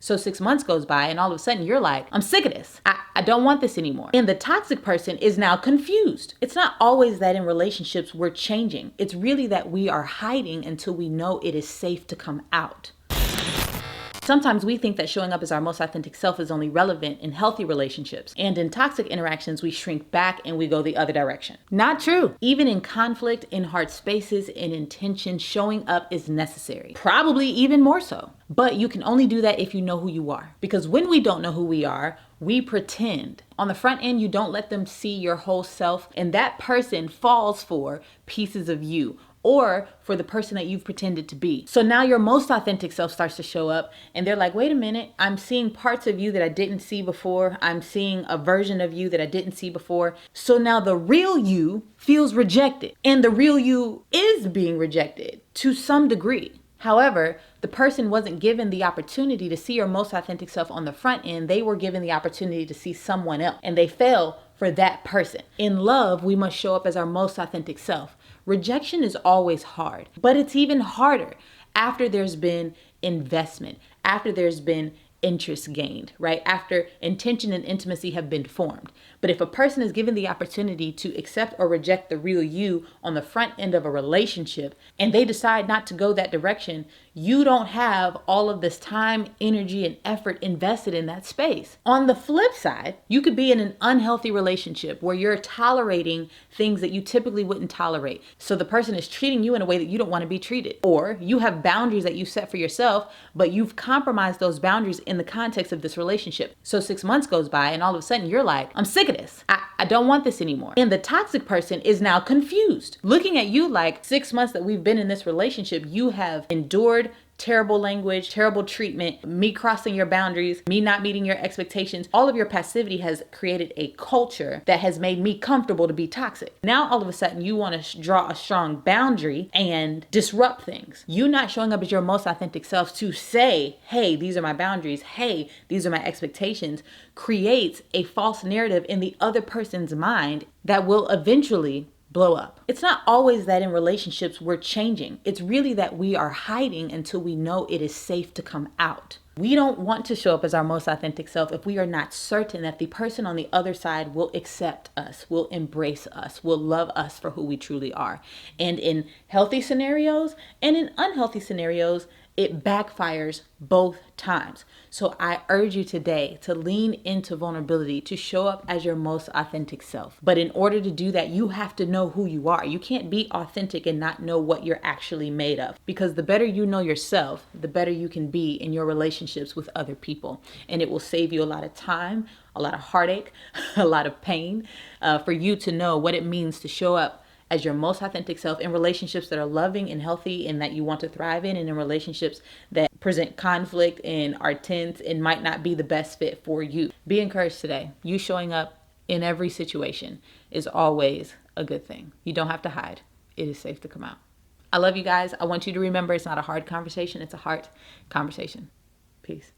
So 6 months goes by and all of a sudden you're like, I'm sick of this. I don't want this anymore. And the toxic person is now confused. It's not always that in relationships we're changing. It's really that we are hiding until we know it is safe to come out. Sometimes we think that showing up as our most authentic self is only relevant in healthy relationships. And in toxic interactions, we shrink back and we go the other direction. Not true. Even in conflict, in hard spaces, in intention, showing up is necessary. Probably even more so. But you can only do that if you know who you are. Because when we don't know who we are, we pretend. On the front end, you don't let them see your whole self, and that person falls for pieces of you, or for the person that you've pretended to be. So now your most authentic self starts to show up and they're like, wait a minute, I'm seeing parts of you that I didn't see before. I'm seeing a version of you that I didn't see before. So now the real you feels rejected, and the real you is being rejected to some degree. However, the person wasn't given the opportunity to see your most authentic self on the front end. They were given the opportunity to see someone else, and they fell for that person. In love, we must show up as our most authentic self. Rejection is always hard, but it's even harder after there's been investment, after there's been interest gained, right? After intention and intimacy have been formed. But if a person is given the opportunity to accept or reject the real you on the front end of a relationship, and they decide not to go that direction, you don't have all of this time, energy, and effort invested in that space. On the flip side, you could be in an unhealthy relationship where you're tolerating things that you typically wouldn't tolerate. So the person is treating you in a way that you don't want to be treated. Or you have boundaries that you set for yourself, but you've compromised those boundaries in the context of this relationship. So 6 months goes by and all of a sudden you're like, I'm sick of this. I don't want this anymore. And the toxic person is now confused, looking at you like 6 months that we've been in this relationship, you have endured terrible language, terrible treatment, me crossing your boundaries, me not meeting your expectations. All of your passivity has created a culture that has made me comfortable to be toxic. Now, all of a sudden, you want to draw a strong boundary and disrupt things. You not showing up as your most authentic self to say, hey, these are my boundaries. Hey, these are my expectations, creates a false narrative in the other person's mind that will eventually blow up. It's not always that in relationships we're changing. It's really that we are hiding until we know it is safe to come out. We don't want to show up as our most authentic self if we are not certain that the person on the other side will accept us, will embrace us, will love us for who we truly are. And in healthy scenarios and in unhealthy scenarios, it backfires both times. So I urge you today to lean into vulnerability, to show up as your most authentic self. But in order to do that, you have to know who you are. You can't be authentic and not know what you're actually made of. Because the better you know yourself, the better you can be in your relationships with other people. And it will save you a lot of time, a lot of heartache, a lot of pain, for you to know what it means to show up as your most authentic self in relationships that are loving and healthy and that you want to thrive in, and in relationships that present conflict and are tense and might not be the best fit for you. Be encouraged today. You showing up in every situation is always a good thing. You don't have to hide. It is safe to come out. I love you guys. I want you to remember it's not a hard conversation. It's a heart conversation. Peace.